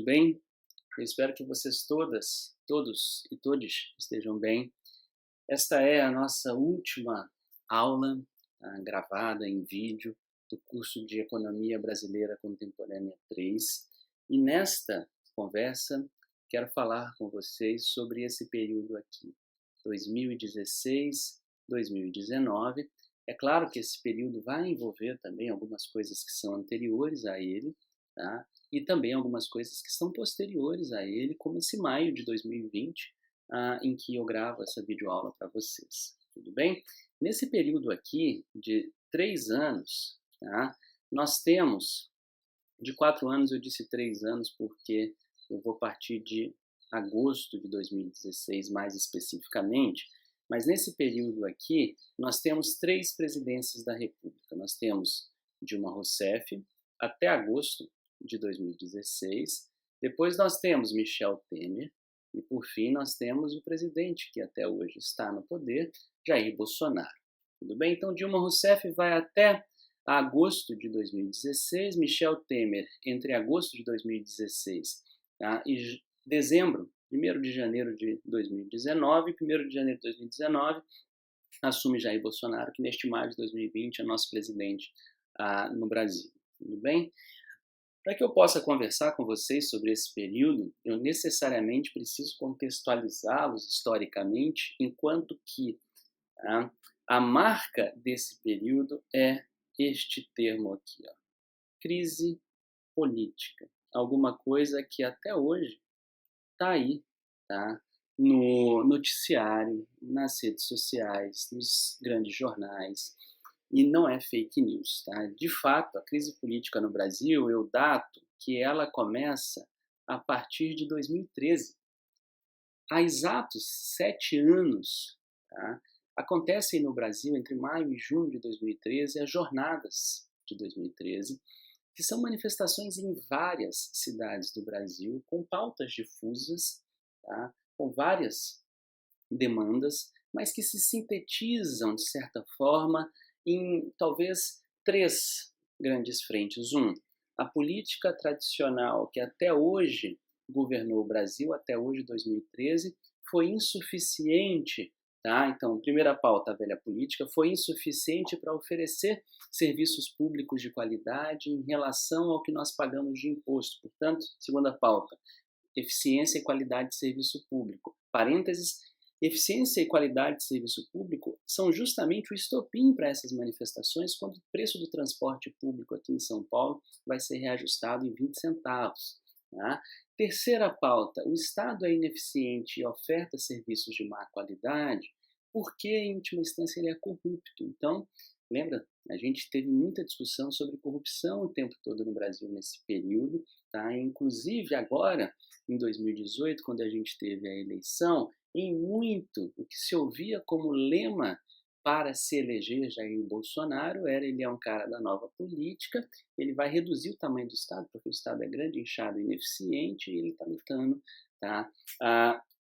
bem? Eu espero que vocês todos e todes estejam bem. Esta é a nossa última aula, gravada em vídeo do curso de Economia Brasileira Contemporânea 3. E nesta conversa quero falar com vocês sobre esse período aqui, 2016, 2019. É claro que esse período vai envolver também algumas coisas que são anteriores a ele, tá? E também algumas coisas que são posteriores a ele, como esse maio de 2020, em que eu gravo essa videoaula para vocês. Tudo bem? Nesse período aqui de 3 anos, tá? Nós temos, de 4 anos eu disse 3 anos porque eu vou partir de agosto de 2016 mais especificamente, mas nesse período aqui nós temos 3 presidências da República. Nós temos Dilma Rousseff até agosto de 2016, depois nós temos Michel Temer e por fim nós temos o presidente que até hoje está no poder, Jair Bolsonaro. Tudo bem? Então Dilma Rousseff vai até agosto de 2016, Michel Temer entre agosto de 2016 e dezembro, 1º de janeiro de 2019, 1º de janeiro de 2019, assume Jair Bolsonaro, que neste maio de 2020 é nosso presidente no Brasil. Tudo bem? Para que eu possa conversar com vocês sobre esse período, eu necessariamente preciso contextualizá-los historicamente, enquanto que a marca desse período é este termo aqui, crise política. Alguma coisa que até hoje está aí, tá? No noticiário, nas redes sociais, nos grandes jornais, e não é fake news, tá? De fato, a crise política no Brasil, eu dato que ela começa a partir de 2013. Há exatos 7 anos, tá? Acontecem no Brasil, entre maio e junho de 2013, as jornadas de 2013, que são manifestações em várias cidades do Brasil, com pautas difusas, tá? Com várias demandas, mas que se sintetizam, de certa forma, em talvez 3 grandes frentes. A política tradicional que até hoje governou o Brasil, até hoje, 2013, foi insuficiente, tá? Então, primeira pauta, a velha política, foi insuficiente para oferecer serviços públicos de qualidade em relação ao que nós pagamos de imposto. Portanto, segunda pauta, eficiência e qualidade de serviço público. Parênteses, eficiência e qualidade de serviço público são justamente o estopim para essas manifestações quando o preço do transporte público aqui em São Paulo vai ser reajustado em 20 centavos. Tá? Terceira pauta, o Estado é ineficiente e oferta serviços de má qualidade porque, em última instância, ele é corrupto. Então, lembra, a gente teve muita discussão sobre corrupção o tempo todo no Brasil nesse período, tá? Inclusive agora, em 2018, quando a gente teve a eleição, em muito o que se ouvia como lema para se eleger Jair Bolsonaro era: ele é um cara da nova política, ele vai reduzir o tamanho do Estado, porque o Estado é grande, inchado e ineficiente, e ele está lutando, tá,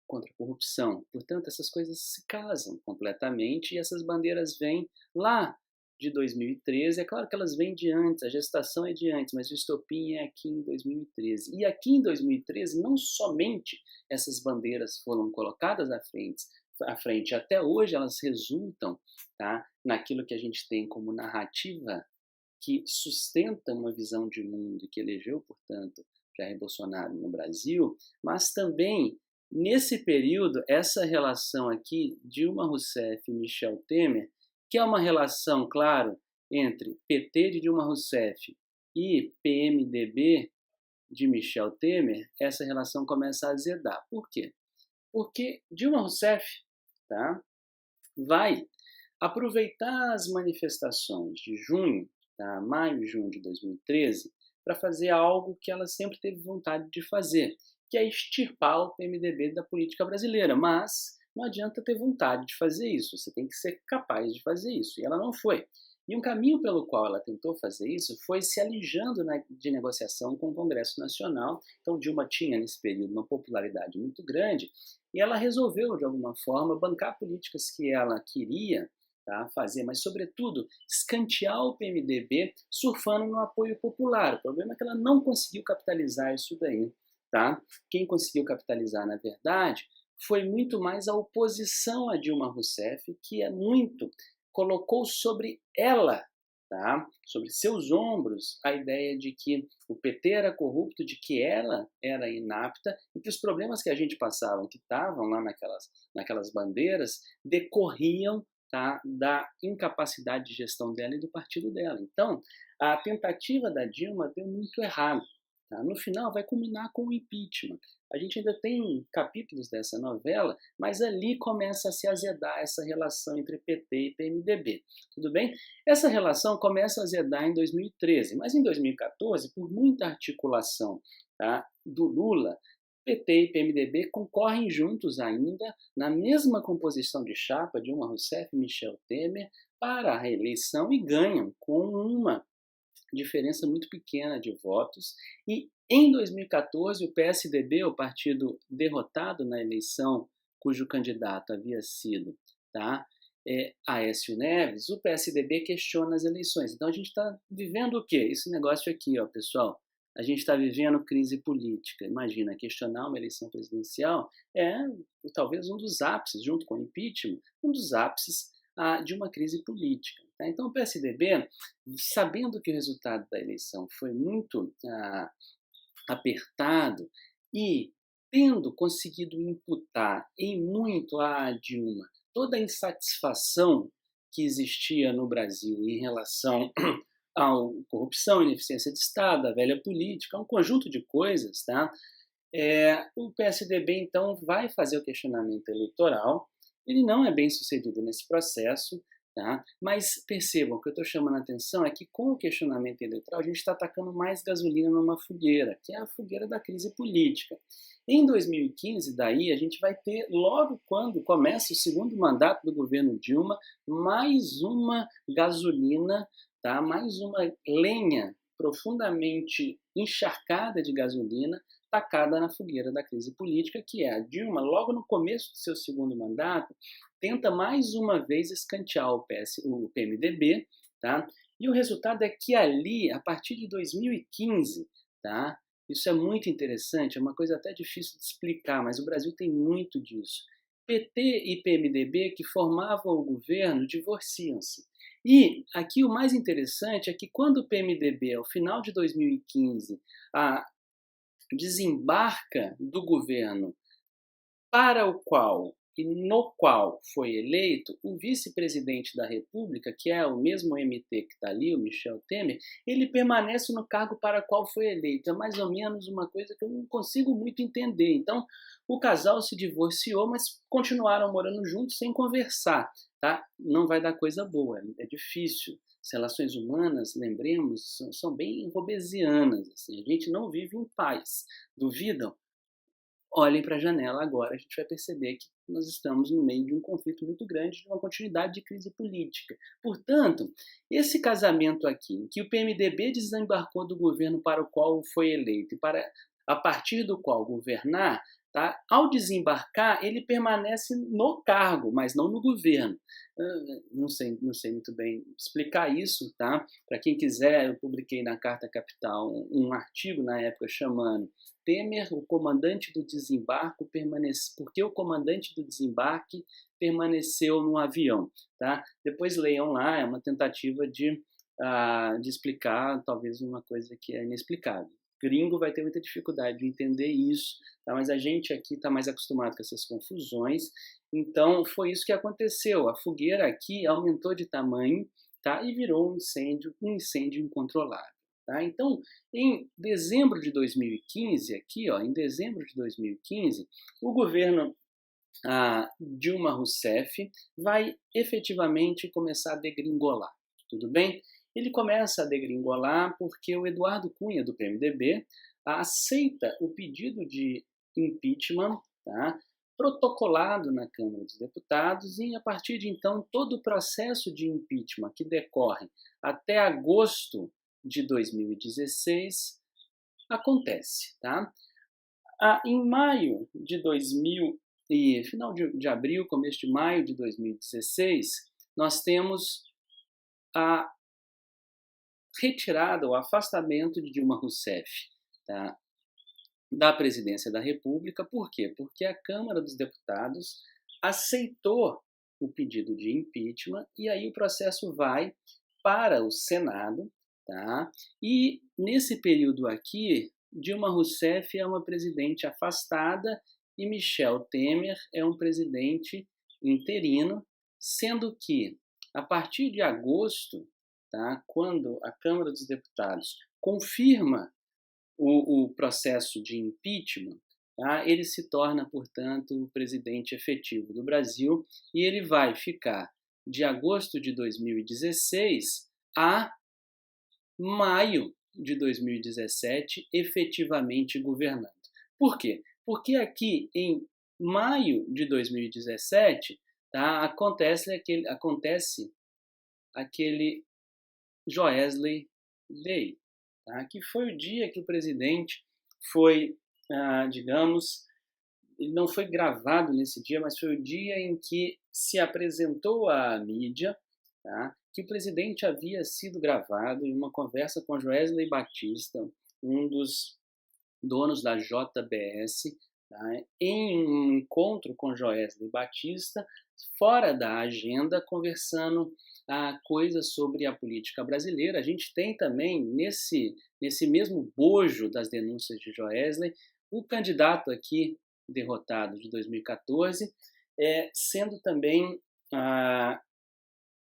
contra a corrupção. Portanto, essas coisas se casam completamente e essas bandeiras vêm lá de 2013. É claro que elas vêm de antes, a gestação é de antes, mas o estopim é aqui em 2013. E aqui em 2013, não somente essas bandeiras foram colocadas à frente, até hoje elas resultam, tá, naquilo que a gente tem como narrativa que sustenta uma visão de mundo e que elegeu, portanto, Jair Bolsonaro no Brasil, mas também, nesse período, essa relação aqui, Dilma Rousseff e Michel Temer, que é uma relação, claro, entre PT de Dilma Rousseff e PMDB de Michel Temer, essa relação começa a azedar. Por quê? Porque Dilma Rousseff, tá, vai aproveitar as manifestações de junho, tá, maio e junho de 2013, para fazer algo que ela sempre teve vontade de fazer, que é extirpar o PMDB da política brasileira. Mas não adianta ter vontade de fazer isso, você tem que ser capaz de fazer isso. E ela não foi. E um caminho pelo qual ela tentou fazer isso foi se alijando de negociação com o Congresso Nacional. Então Dilma tinha, nesse período, uma popularidade muito grande, e ela resolveu, de alguma forma, bancar políticas que ela queria, tá, fazer, mas, sobretudo, escantear o PMDB surfando no apoio popular. O problema é que ela não conseguiu capitalizar isso daí tá? Quem conseguiu capitalizar, na verdade, foi muito mais a oposição a Dilma Rousseff, que colocou sobre ela, tá? Sobre seus ombros, a ideia de que o PT era corrupto, de que ela era inapta e que os problemas que a gente passava, que estavam lá naquelas bandeiras, decorriam, tá, da incapacidade de gestão dela e do partido dela. Então, a tentativa da Dilma deu muito errado. Tá? No final, vai culminar com o impeachment. A gente ainda tem capítulos dessa novela, mas ali começa a se azedar essa relação entre PT e PMDB. Tudo bem? Essa relação começa a azedar em 2013, mas em 2014, por muita articulação, tá, do Lula, PT e PMDB concorrem juntos ainda na mesma composição de chapa, Dilma Rousseff e Michel Temer, para a reeleição e ganham com uma diferença muito pequena de votos. E em 2014, o PSDB, o partido derrotado na eleição, cujo candidato havia sido, tá, Aécio Neves, o PSDB questiona as eleições. Então a gente está vivendo o quê? Esse negócio aqui, ó, pessoal. A gente está vivendo crise política. Imagina, questionar uma eleição presidencial é talvez um dos ápices, junto com o impeachment, um dos ápices de uma crise política. Tá? Então o PSDB, sabendo que o resultado da eleição foi muito apertado e tendo conseguido imputar em muito a Dilma toda a insatisfação que existia no Brasil em relação à corrupção, ineficiência de Estado, a velha política, um conjunto de coisas, tá? O PSDB, então, vai fazer o questionamento eleitoral. Ele não é bem sucedido nesse processo, tá? Mas percebam, o que eu estou chamando a atenção é que com o questionamento eleitoral a gente está atacando mais gasolina numa fogueira, que é a fogueira da crise política. Em 2015, daí, a gente vai ter, logo quando começa o segundo mandato do governo Dilma, mais uma gasolina, tá? Mais uma lenha profundamente encharcada de gasolina tacada na fogueira da crise política, que é a Dilma, logo no começo do seu segundo mandato, tenta mais uma vez escantear o PMDB, tá? E o resultado é que ali, a partir de 2015, tá? Isso é muito interessante, é uma coisa até difícil de explicar, mas o Brasil tem muito disso. PT e PMDB, que formavam o governo, divorciam-se. E aqui o mais interessante é que quando o PMDB, ao final de 2015, desembarca do governo para o qual e no qual foi eleito, o vice-presidente da República, que é o mesmo MT que está ali, o Michel Temer, ele permanece no cargo para o qual foi eleito. É mais ou menos uma coisa que eu não consigo muito entender. Então, o casal se divorciou, mas continuaram morando juntos sem conversar. Tá? Não vai dar coisa boa, é difícil. As relações humanas, lembremos, são bem robesianas. Assim. A gente não vive em paz. Duvidam? Olhem para a janela agora, a gente vai perceber que nós estamos no meio de um conflito muito grande, de uma continuidade de crise política. Portanto, esse casamento aqui, em que o PMDB desembarcou do governo para o qual foi eleito e para a partir do qual governar, tá? Ao desembarcar, ele permanece no cargo, mas não no governo. Não sei muito bem explicar isso, tá? Para quem quiser, eu publiquei na Carta Capital um artigo na época chamando Temer, o comandante do desembarque, porque o comandante do desembarque permaneceu no avião, tá? Depois leiam lá, é uma tentativa de explicar talvez uma coisa que é inexplicável. Gringo vai ter muita dificuldade de entender isso, tá? Mas a gente aqui está mais acostumado com essas confusões, então foi isso que aconteceu. A fogueira aqui aumentou de tamanho, tá? E virou um incêndio incontrolável. Tá? Então, em dezembro de 2015, aqui, ó, em dezembro de 2015, o governo Dilma Rousseff vai efetivamente começar a degringolar, tudo bem? Ele começa a degringolar porque o Eduardo Cunha, do PMDB, aceita o pedido de impeachment, tá? Protocolado na Câmara dos Deputados, e a partir de então todo o processo de impeachment que decorre até agosto de 2016 acontece, tá? Em maio de final de abril, começo de maio de 2016, nós temos a retirada, o afastamento de Dilma Rousseff, tá? da Presidência da República. Por quê? Porque a Câmara dos Deputados aceitou o pedido de impeachment e aí o processo vai para o Senado, tá? E nesse período aqui, Dilma Rousseff é uma presidente afastada e Michel Temer é um presidente interino, sendo que a partir de agosto, tá, quando a Câmara dos Deputados confirma o processo de impeachment, tá, ele se torna, portanto, o presidente efetivo do Brasil e ele vai ficar de agosto de 2016 a maio de 2017 efetivamente governando. Por quê? Porque aqui em maio de 2017, tá, acontece aquele Joesley Day, tá, que foi o dia que o presidente foi, digamos, ele não foi gravado nesse dia, mas foi o dia em que se apresentou à mídia, tá, que o presidente havia sido gravado em uma conversa com Joesley Batista, um dos donos da JBS, tá, em um encontro com Joesley Batista, fora da agenda, conversando coisas sobre a política brasileira. A gente tem também, nesse mesmo bojo das denúncias de Joesley, o candidato aqui derrotado de 2014, sendo também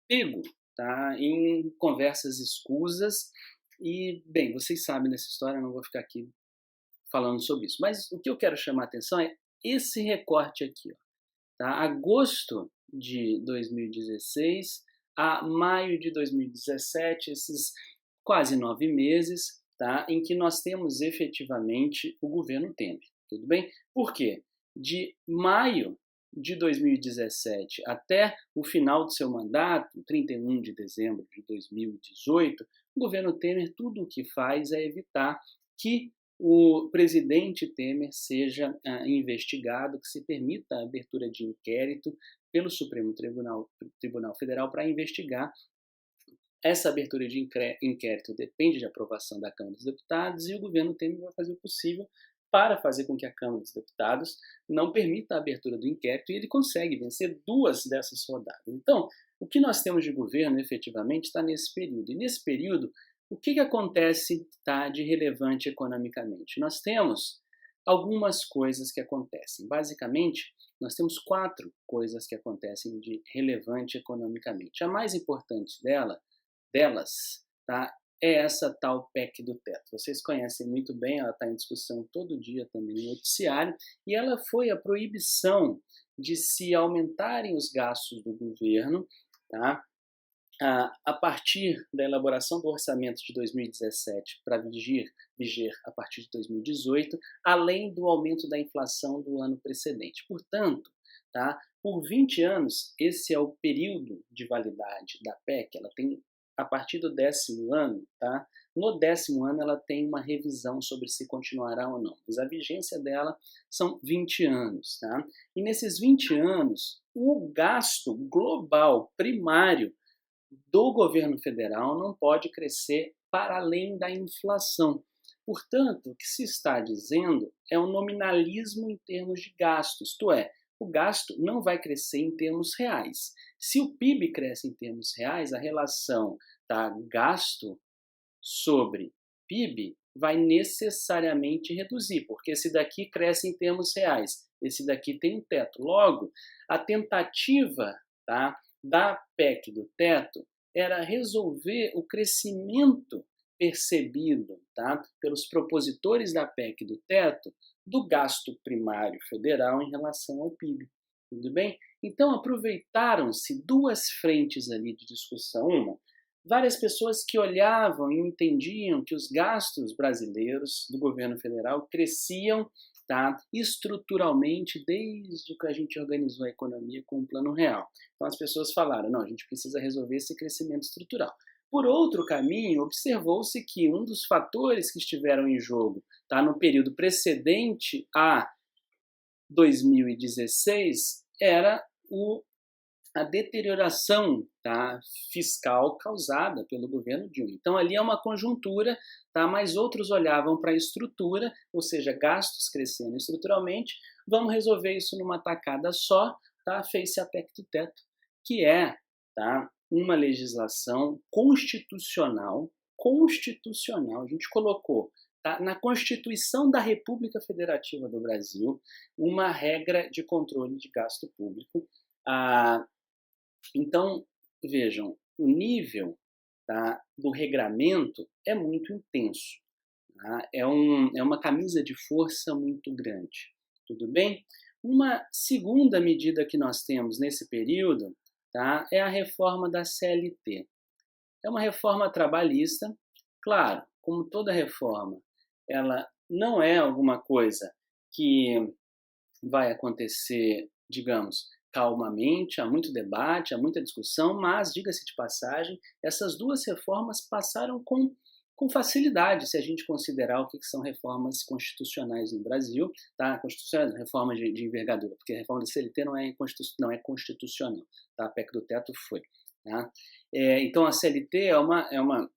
pego, tá, em conversas escusas. E, bem, vocês sabem dessa história, não vou ficar aqui falando sobre isso. Mas o que eu quero chamar a atenção é esse recorte aqui, ó, tá? Agosto de 2016 a maio de 2017, esses quase 9 meses, tá, em que nós temos efetivamente o governo Temer. Tudo bem? Por quê? De maio de 2017 até o final do seu mandato, 31 de dezembro de 2018, o governo Temer tudo o que faz é evitar que o presidente Temer seja investigado, que se permita a abertura de inquérito pelo Supremo Tribunal Federal para investigar. Essa abertura de inquérito depende de aprovação da Câmara dos Deputados e o governo Temer vai fazer o possível para fazer com que a Câmara dos Deputados não permita a abertura do inquérito e ele consegue vencer 2 dessas rodadas. Então, o que nós temos de governo efetivamente está nesse período. E nesse período, o que acontece, tá, de relevante economicamente? Nós temos algumas coisas que acontecem. Basicamente, nós temos 4 coisas que acontecem de relevante economicamente. A mais importante delas, tá, é essa tal PEC do teto. Vocês conhecem muito bem, ela está em discussão todo dia também no noticiário, e ela foi a proibição de se aumentarem os gastos do governo, tá, a partir da elaboração do orçamento de 2017 para viger a partir de 2018, além do aumento da inflação do ano precedente. Portanto, tá, por 20 anos, esse é o período de validade da PEC, ela tem a partir do 10º ano, tá? No 10º ano ela tem uma revisão sobre se continuará ou não, mas a vigência dela são 20 anos, tá? E nesses 20 anos, o gasto global primário do governo federal não pode crescer para além da inflação. Portanto, o que se está dizendo é um nominalismo em termos de gastos, isto é, o gasto não vai crescer em termos reais. Se o PIB cresce em termos reais, a relação tá, gasto sobre PIB vai necessariamente reduzir, porque esse daqui cresce em termos reais, esse daqui tem um teto. Logo, a tentativa, tá, da PEC do teto era resolver o crescimento percebido, tá, pelos propositores da PEC do teto do gasto primário federal em relação ao PIB. Tudo bem? Então aproveitaram-se 2 frentes ali de discussão. Uma, várias pessoas que olhavam e entendiam que os gastos brasileiros do governo federal cresciam, tá, estruturalmente desde que a gente organizou a economia com um plano real. Então as pessoas falaram, não, a gente precisa resolver esse crescimento estrutural. Por outro caminho, observou-se que um dos fatores que estiveram em jogo, tá, no período precedente a 2016 era o a deterioração, tá, fiscal causada pelo governo Dilma. Então ali é uma conjuntura, tá, mas outros olhavam para a estrutura, ou seja, gastos crescendo estruturalmente, vamos resolver isso numa tacada só, tá, fez-se a PEC do teto, que é, tá, uma legislação constitucional, a gente colocou, tá, na Constituição da República Federativa do Brasil uma regra de controle de gasto público. Então, vejam, o nível, tá, do regramento é muito intenso. Tá? É uma camisa de força muito grande. Tudo bem? Uma segunda medida que nós temos nesse período, tá, é a reforma da CLT. É uma reforma trabalhista, claro, como toda reforma, ela não é alguma coisa que vai acontecer, digamos, calmamente, há muito debate, há muita discussão, mas, diga-se de passagem, essas duas reformas passaram com facilidade, se a gente considerar o que são reformas constitucionais no Brasil, tá? Constitucionais, reforma de envergadura, porque a reforma da CLT não é constitucional, tá? A PEC do teto foi. Tá? Então a CLT é uma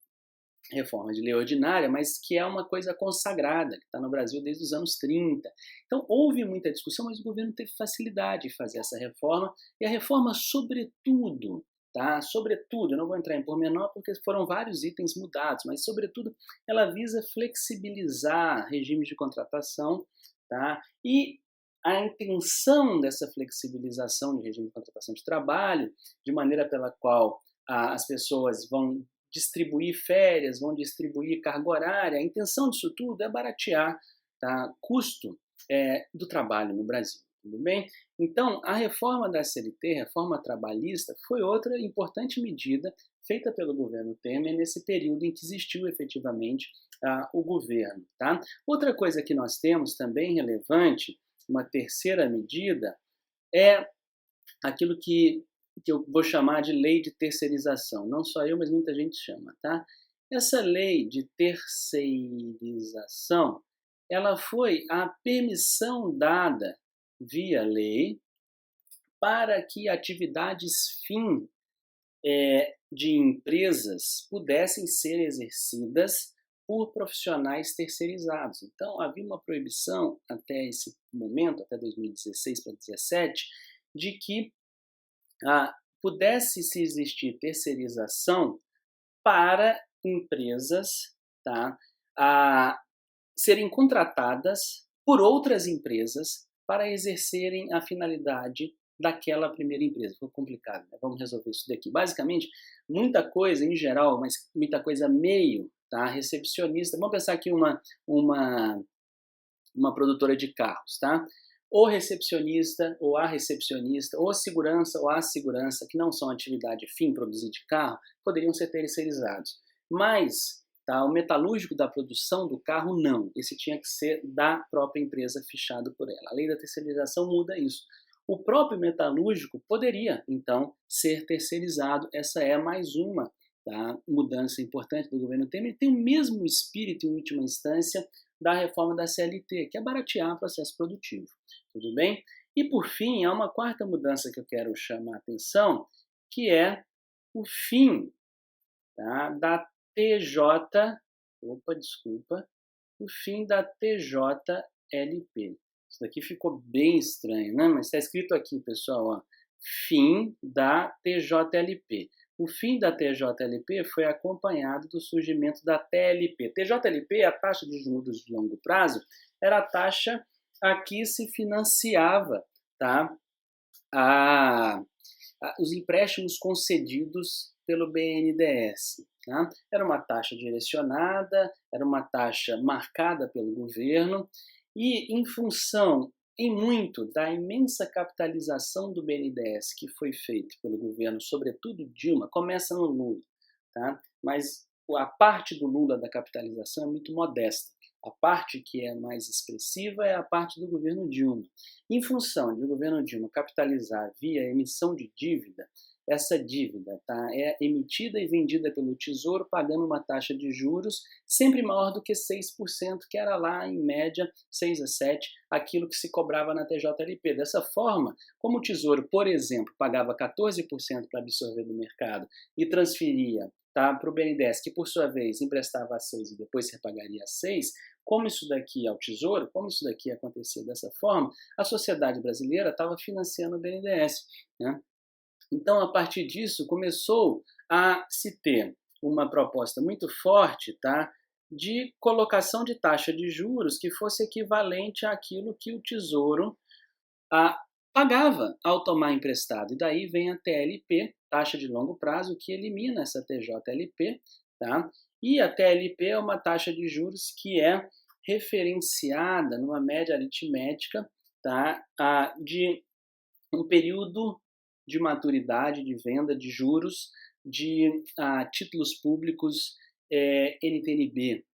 reforma de lei ordinária, mas que é uma coisa consagrada, que está no Brasil desde os anos 30. Então, houve muita discussão, mas o governo teve facilidade em fazer essa reforma, e a reforma, sobretudo, tá? Sobretudo, eu não vou entrar em pormenor porque foram vários itens mudados, mas, sobretudo, ela visa flexibilizar regimes de contratação, tá? E a intenção dessa flexibilização de regime de contratação de trabalho, de maneira pela qual as pessoas vão distribuir férias, vão distribuir carga horária. A intenção disso tudo é baratear, tá, custo do trabalho no Brasil. Tudo bem? Então, a reforma da CLT, reforma trabalhista, foi outra importante medida feita pelo governo Temer nesse período em que existiu efetivamente o governo. Tá? Outra coisa que nós temos também relevante, uma terceira medida, é aquilo que eu vou chamar de lei de terceirização. Não só eu, mas muita gente chama, tá? Essa lei de terceirização, ela foi a permissão dada via lei para que atividades fim de empresas pudessem ser exercidas por profissionais terceirizados. Então, havia uma proibição até esse momento, até 2016 para 2017, de que pudesse se existir terceirização para empresas, tá, serem contratadas por outras empresas para exercerem a finalidade daquela primeira empresa. Foi complicado, né? Vamos resolver isso daqui. Basicamente, muita coisa em geral, mas muita coisa meio, tá? Recepcionista. Vamos pensar aqui uma produtora de carros, tá? Ou recepcionista, ou a recepcionista, ou segurança, ou a segurança, que não são atividade fim produzir de carro, poderiam ser terceirizados. Mas, tá, o metalúrgico da produção do carro, não. Esse tinha que ser da própria empresa, fichado por ela. A lei da terceirização muda isso. O próprio metalúrgico poderia, então, ser terceirizado. Essa é mais uma, tá, mudança importante do governo Temer. Tem o mesmo espírito, em última instância, da reforma da CLT, que é baratear o processo produtivo. Tudo bem? E, por fim, há uma quarta mudança que eu quero chamar a atenção, que é o fim, tá, da TJ... o fim da TJLP. Isso daqui ficou bem estranho, né? Mas está escrito aqui, pessoal, ó, fim da TJLP. O fim da TJLP foi acompanhado do surgimento da TLP. TJLP, a taxa de juros de longo prazo, era a taxa a que se financiava, tá, os empréstimos concedidos pelo BNDES. Tá? Era uma taxa direcionada, era uma taxa marcada pelo governo, e em função, em muito, da imensa capitalização do BNDES que foi feito pelo governo, sobretudo Dilma, começa no Lula, tá? Mas a parte do Lula da capitalização é muito modesta. A parte que é mais expressiva é a parte do governo Dilma. Em função de o governo Dilma capitalizar via emissão de dívida, essa dívida é emitida e vendida pelo Tesouro pagando uma taxa de juros sempre maior do que 6%, que era lá, em média, 6 a 7%, aquilo que se cobrava na TJLP. Dessa forma, como o Tesouro, por exemplo, pagava 14% para absorver do mercado e transferia para o BNDES, que por sua vez emprestava a 6 e depois repagaria a 6, como isso daqui ao Tesouro, como isso daqui acontecia dessa forma, a sociedade brasileira estava financiando o BNDES, né? Então, a partir disso, começou a se ter uma proposta muito forte, de colocação de taxa de juros que fosse equivalente àquilo que o Tesouro a, pagava ao tomar emprestado. E daí vem a TLP, taxa de longo prazo, que elimina essa TJLP, E a TLP é uma taxa de juros que é referenciada numa média aritmética, de um período de maturidade, de venda de juros, de títulos públicos NTNB.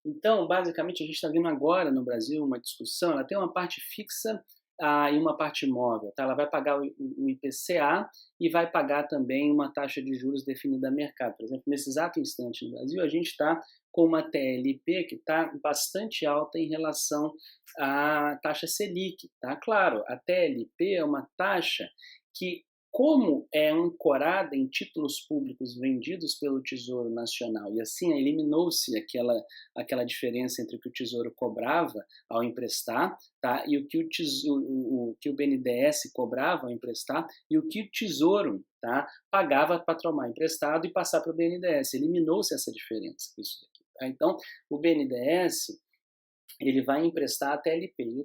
Então, basicamente, a gente está vendo agora no Brasil uma discussão, ela tem uma parte fixa e uma parte móvel. Ela vai pagar o IPCA e vai pagar também uma taxa de juros definida a mercado. Por exemplo, nesse exato instante no Brasil, a gente está com uma TLP que está bastante alta em relação à taxa Selic. Claro, a TLP é uma taxa que, como é ancorada em títulos públicos vendidos pelo Tesouro Nacional, e assim eliminou-se aquela diferença entre o que o Tesouro cobrava ao emprestar, e o que o BNDES cobrava ao emprestar, e o que o Tesouro pagava para tomar emprestado e passar para o BNDES. Eliminou-se essa diferença. Isso daqui, Então, o BNDES ele vai emprestar a TLP. E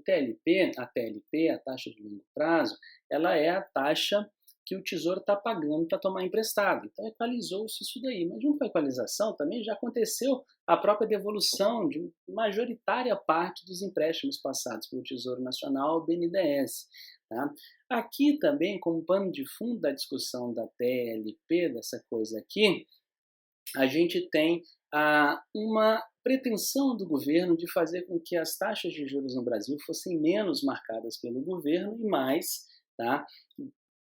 a TLP, a taxa de longo prazo, ela é a taxa que o Tesouro está pagando para tomar emprestado. Então, equalizou-se isso daí. Mas junto com a equalização, também já aconteceu a própria devolução de majoritária parte dos empréstimos passados pelo Tesouro Nacional ao BNDES. Aqui também, como pano de fundo da discussão da TLP, dessa coisa aqui, a gente tem uma pretensão do governo de fazer com que as taxas de juros no Brasil fossem menos marcadas pelo governo e mais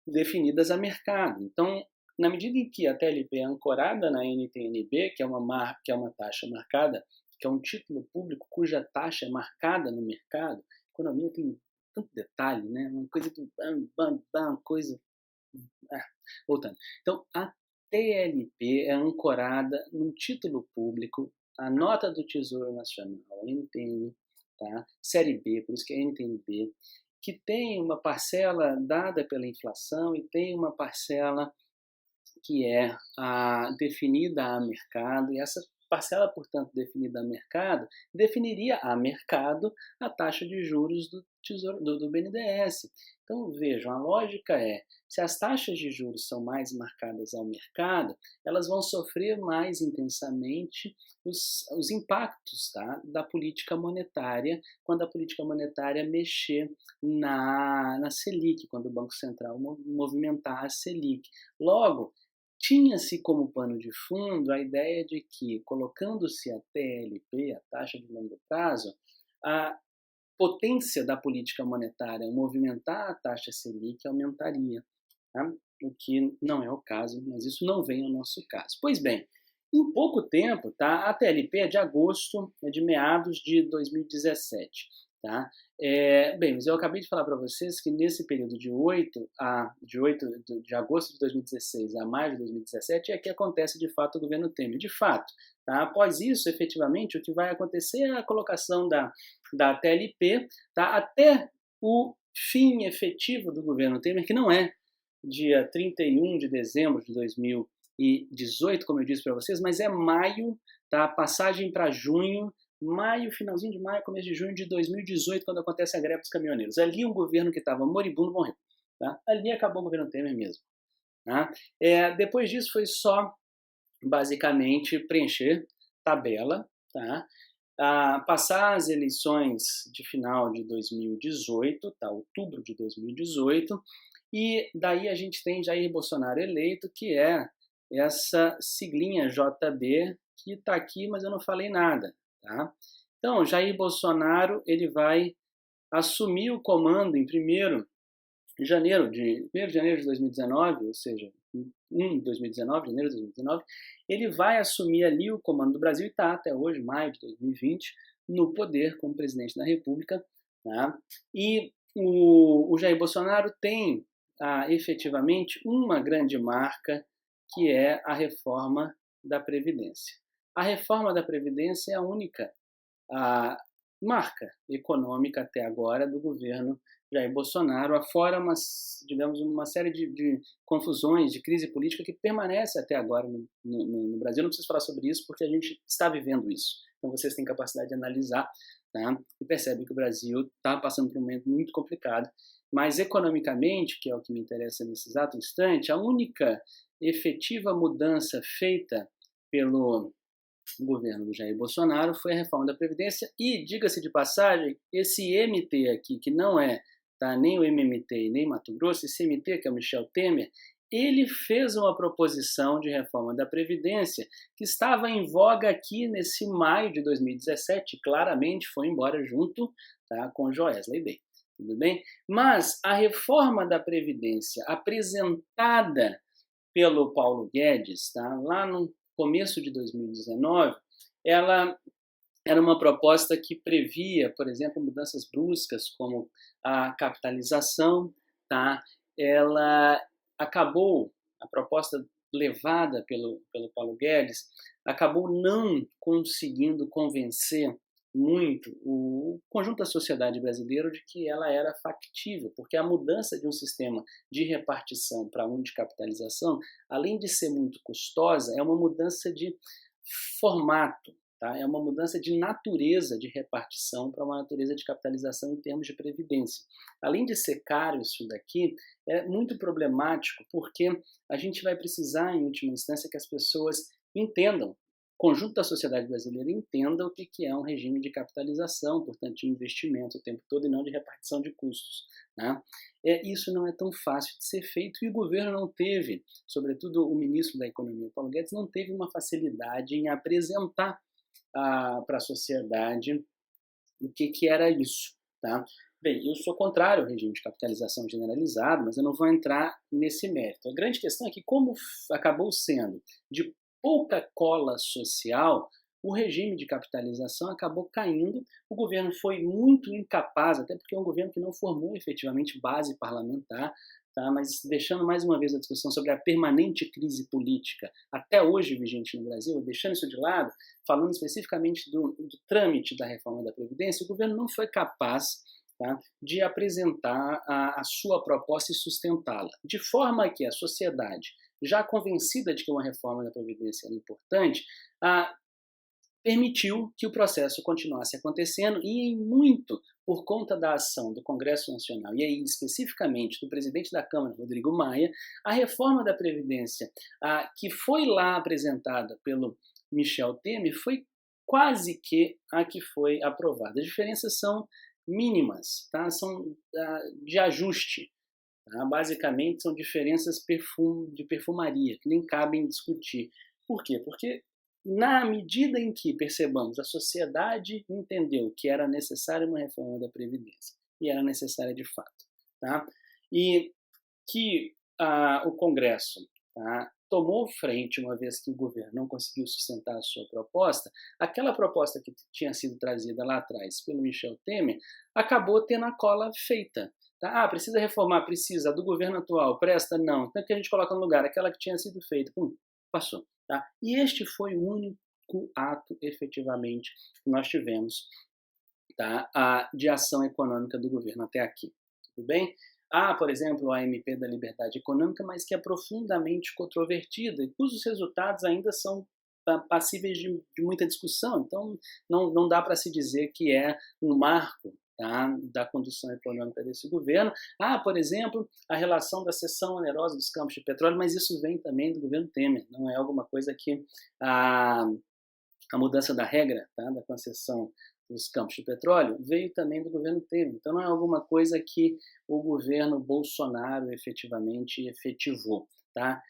definidas a mercado. Então, na medida em que a TLP é ancorada na NTNB, que é uma taxa marcada, que é um título público cuja taxa é marcada no mercado, a economia tem tanto detalhe, né? Uma coisa que... coisa... voltando. Então, a TLP é ancorada num título público, a nota do Tesouro Nacional, a NTN, série B, por isso que é NTNB, que tem uma parcela dada pela inflação e tem uma parcela que é definida a mercado, e essa parcela, portanto, definida a mercado, definiria a mercado a taxa de juros do Tesouro, do BNDES. Então, vejam, a lógica é, se as taxas de juros são mais marcadas ao mercado, elas vão sofrer mais intensamente os impactos da política monetária, quando a política monetária mexer na Selic, quando o Banco Central movimentar a Selic. Logo, tinha-se como pano de fundo a ideia de que, colocando-se a TLP, a taxa de longo prazo, a potência da política monetária movimentar a taxa Selic aumentaria, o que não é o caso, mas isso não vem ao nosso caso. Pois bem, em pouco tempo, a TLP é de agosto, é de meados de 2017. Bem, mas eu acabei de falar para vocês que nesse período de agosto de 2016 a maio de 2017 é que acontece de fato o governo Temer. De fato, após isso, efetivamente, o que vai acontecer é a colocação da TLP até o fim efetivo do governo Temer, que não é dia 31 de dezembro de 2018, como eu disse para vocês, mas é maio, passagem para junho, finalzinho de maio, começo de junho de 2018, quando acontece a greve dos caminhoneiros. Ali um governo que estava moribundo morreu. Ali acabou o governo Temer mesmo. Depois disso foi só, basicamente, preencher tabela, passar as eleições de final de 2018, outubro de 2018, e daí a gente tem Jair Bolsonaro eleito, que é essa siglinha JB, que está aqui, mas eu não falei nada. Então, Jair Bolsonaro ele vai assumir o comando em 1º de janeiro de 2019, ou seja, 2019, janeiro de 2019, ele vai assumir ali o comando do Brasil e está até hoje, maio de 2020, no poder como presidente da República. Tá? E o Jair Bolsonaro tem efetivamente uma grande marca, que é a reforma da Previdência. A reforma da Previdência é a única marca econômica até agora do governo Jair Bolsonaro, afora uma série de confusões, de crise política que permanece até agora no Brasil. Não preciso falar sobre isso porque a gente está vivendo isso. Então vocês têm capacidade de analisar, tá? E percebem que o Brasil está passando por um momento muito complicado. Mas economicamente, que é o que me interessa nesse exato instante, a única efetiva mudança feita pelo governo do Jair Bolsonaro foi a reforma da Previdência e, diga-se de passagem, esse MT aqui, que não é nem o MMT e nem Mato Grosso, esse MT, que é o Michel Temer, ele fez uma proposição de reforma da Previdência que estava em voga aqui nesse maio de 2017, claramente foi embora junto, tá, com Joesley Day. Tudo bem? Mas a reforma da Previdência apresentada pelo Paulo Guedes, tá, lá no começo de 2019, ela era uma proposta que previa, por exemplo, mudanças bruscas, como a capitalização. Tá? Ela acabou, a proposta levada pelo Paulo Guedes, acabou não conseguindo convencer muito o conjunto da sociedade brasileira de que ela era factível, porque a mudança de um sistema de repartição para um de capitalização, além de ser muito custosa, é uma mudança de formato, tá? É uma mudança de natureza de repartição para uma natureza de capitalização em termos de previdência. Além de ser caro isso daqui, é muito problemático, porque a gente vai precisar, em última instância, que as pessoas entendam, o conjunto da sociedade brasileira entenda o que é um regime de capitalização, portanto, de investimento o tempo todo e não de repartição de custos. Né? Isso não é tão fácil de ser feito e o governo não teve, sobretudo o ministro da Economia, Paulo Guedes, não teve uma facilidade em apresentar para a sociedade o que era isso. Tá? Bem, eu sou contrário ao regime de capitalização generalizado, mas eu não vou entrar nesse mérito. A grande questão é que, como acabou sendo de pouca cola social, o regime de capitalização acabou caindo, o governo foi muito incapaz, até porque é um governo que não formou efetivamente base parlamentar, tá? Mas deixando mais uma vez a discussão sobre a permanente crise política, até hoje vigente no Brasil, deixando isso de lado, falando especificamente do trâmite da reforma da Previdência, o governo não foi capaz, tá, de apresentar a sua proposta e sustentá-la, de forma que a sociedade, já convencida de que uma reforma da Previdência era importante, permitiu que o processo continuasse acontecendo e, em muito, por conta da ação do Congresso Nacional e aí especificamente do presidente da Câmara, Rodrigo Maia, a reforma da Previdência que foi lá apresentada pelo Michel Temer foi quase que a que foi aprovada. As diferenças são mínimas, tá? São de ajuste. Tá? Basicamente, são diferenças de perfumaria, que nem cabem discutir. Por quê? Porque, na medida em que percebamos, a sociedade entendeu que era necessária uma reforma da Previdência, e era necessária de fato, tá? E que o Congresso, tá, tomou frente, uma vez que o governo não conseguiu sustentar a sua proposta, aquela proposta que tinha sido trazida lá atrás pelo Michel Temer, acabou tendo a cola feita. Tá? Precisa reformar? Precisa. Do governo atual? Presta? Não. Então, o que a gente coloca no lugar? Aquela que tinha sido feita. Passou. Tá? E este foi o único ato, efetivamente, que nós tivemos, tá, de ação econômica do governo até aqui. Tudo bem? Por exemplo, a MP da Liberdade Econômica, mas que é profundamente controvertida e cujos resultados ainda são passíveis de muita discussão. Então, não dá para se dizer que é um marco, tá, da condução econômica desse governo. Por exemplo, a relação da cessão onerosa dos campos de petróleo, mas isso vem também do governo Temer, não é alguma coisa que a mudança da regra, tá, da concessão dos campos de petróleo veio também do governo Temer. Então não é alguma coisa que o governo Bolsonaro efetivamente efetivou. Tá?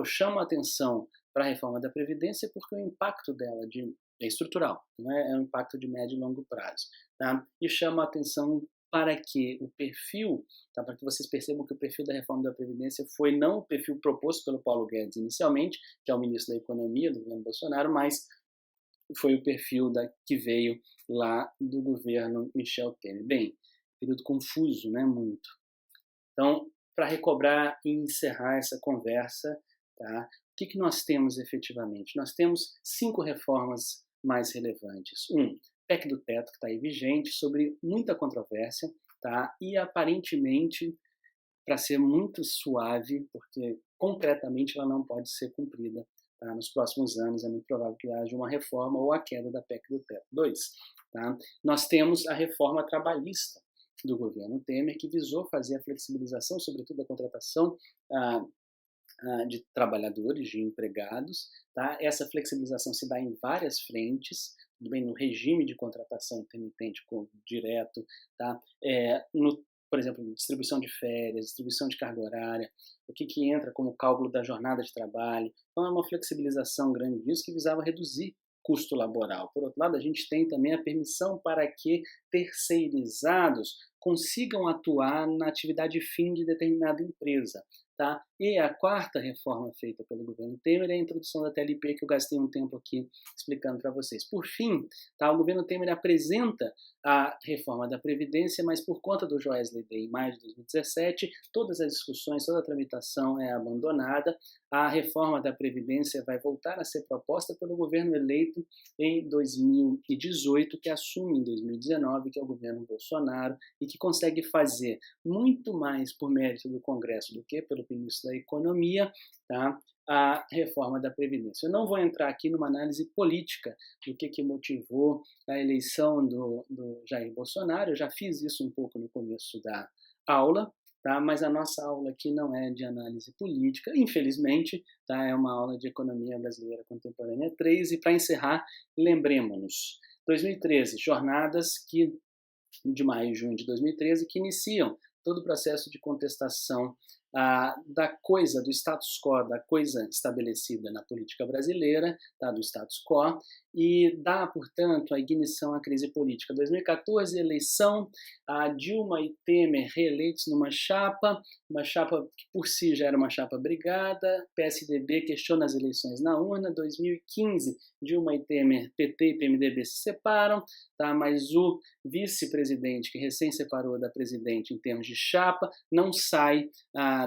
Chamo a atenção para a reforma da Previdência porque o impacto dela de é estrutural, não é um impacto de médio e longo prazo. Tá? E chama a atenção para que o perfil, tá? Para que vocês percebam que o perfil da reforma da Previdência foi não o perfil proposto pelo Paulo Guedes inicialmente, que é o ministro da Economia do governo Bolsonaro, mas foi o perfil que veio lá do governo Michel Temer. Bem, período confuso, né? Muito. Então, para recobrar e encerrar essa conversa, tá? O que nós temos efetivamente? Nós temos 5 reformas mais relevantes. PEC do teto, que está aí vigente, sobre muita controvérsia, tá? E aparentemente, para ser muito suave, porque concretamente ela não pode ser cumprida, tá? Nos próximos anos é muito provável que haja uma reforma ou a queda da PEC do teto. 2, tá? Nós temos a reforma trabalhista do governo Temer, que visou fazer a flexibilização, sobretudo da contratação de trabalhadores, de empregados. Tá? Essa flexibilização se dá em várias frentes, tudo bem, no regime de contratação intermitente direto, tá? Por exemplo, distribuição de férias, distribuição de carga horária, o que entra como cálculo da jornada de trabalho. Então é uma flexibilização grande disso que visava reduzir custo laboral. Por outro lado, a gente tem também a permissão para que terceirizados consigam atuar na atividade fim de determinada empresa. Tá? E a 4ª reforma feita pelo governo Temer é a introdução da TLP, que eu gastei um tempo aqui explicando para vocês. Por fim, tá, o governo Temer apresenta a reforma da Previdência, mas por conta do Joesley Day em maio de 2017, todas as discussões, toda a tramitação é abandonada. A reforma da Previdência vai voltar a ser proposta pelo governo eleito em 2018, que assume em 2019, que é o governo Bolsonaro, e que consegue fazer muito mais por mérito do Congresso do que pelo ministro da Economia, tá? A reforma da Previdência. Eu não vou entrar aqui numa análise política do que motivou a eleição do Jair Bolsonaro, eu já fiz isso um pouco no começo da aula, tá? Mas a nossa aula aqui não é de análise política, infelizmente, tá? É uma aula de Economia Brasileira Contemporânea 3, e para encerrar, lembremos-nos, 2013, jornadas de maio e junho de 2013, que iniciam todo o processo de contestação do status quo, da coisa estabelecida na política brasileira, tá, do status quo, e dá, portanto, a ignição à crise política. 2014, eleição, Dilma e Temer reeleitos numa chapa que por si já era uma chapa brigada, PSDB questiona as eleições na urna. 2015, Dilma e Temer, PT e PMDB se separam, tá, mas o vice-presidente, que recém separou da presidente em termos de chapa, não sai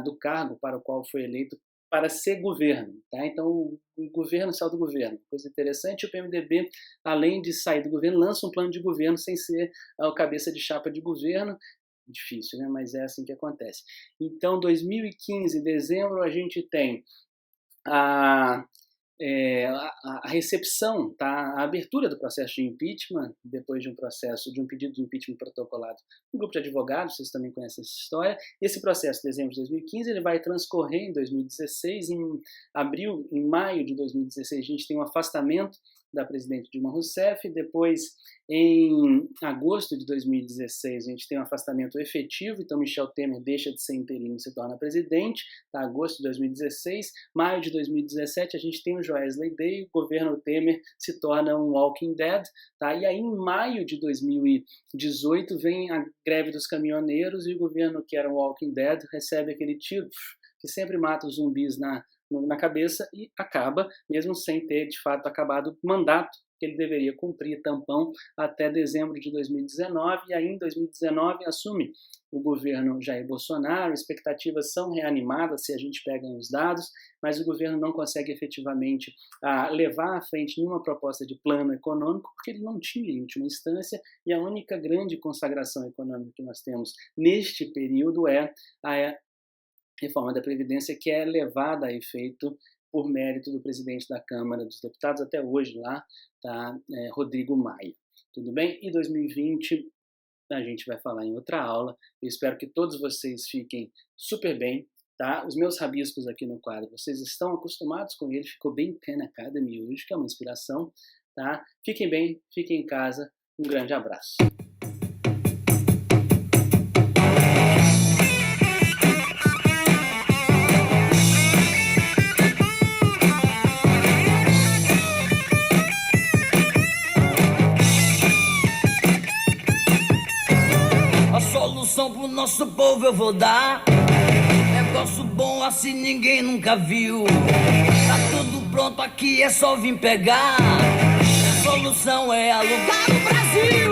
do cargo para o qual foi eleito para ser governo. Tá? Então, o governo saiu do governo. Coisa interessante, o PMDB, além de sair do governo, lança um plano de governo sem ser a cabeça de chapa de governo. Difícil, né? Mas é assim que acontece. Então, 2015, dezembro, a gente tem a recepção, tá? A abertura do processo de impeachment, depois de um pedido de impeachment protocolado um grupo de advogados, vocês também conhecem essa história. Esse processo, dezembro de 2015, ele vai transcorrer em 2016, em maio de 2016, a gente tem um afastamento da presidente Dilma Rousseff. Depois, em agosto de 2016, a gente tem um afastamento efetivo, então Michel Temer deixa de ser interino e se torna presidente, tá? Agosto de 2016. Maio de 2017, a gente tem o Joesley Day, o governo Temer se torna um Walking Dead, tá? E aí, em maio de 2018, vem a greve dos caminhoneiros e o governo, que era um Walking Dead, recebe aquele tiro que sempre mata os zumbis na cabeça e acaba, mesmo sem ter de fato acabado o mandato que ele deveria cumprir, tampão, até dezembro de 2019, e aí em 2019 assume o governo Jair Bolsonaro. Expectativas são reanimadas se a gente pega os dados, mas o governo não consegue efetivamente levar à frente nenhuma proposta de plano econômico, porque ele não tinha em última instância, e a única grande consagração econômica que nós temos neste período é a reforma da Previdência, que é levada a efeito por mérito do presidente da Câmara dos Deputados, até hoje lá, tá, Rodrigo Maia. Tudo bem? E 2020 a gente vai falar em outra aula. Eu espero que todos vocês fiquem super bem. Tá? Os meus rabiscos aqui no quadro, vocês estão acostumados com ele, ficou bem Khan Academy hoje, que é uma inspiração. Tá? Fiquem bem, fiquem em casa. Um grande abraço. nosso povo eu vou dar. Negócio bom assim ninguém nunca viu. Tá tudo pronto aqui, é só vir pegar. A solução é alugar o Brasil.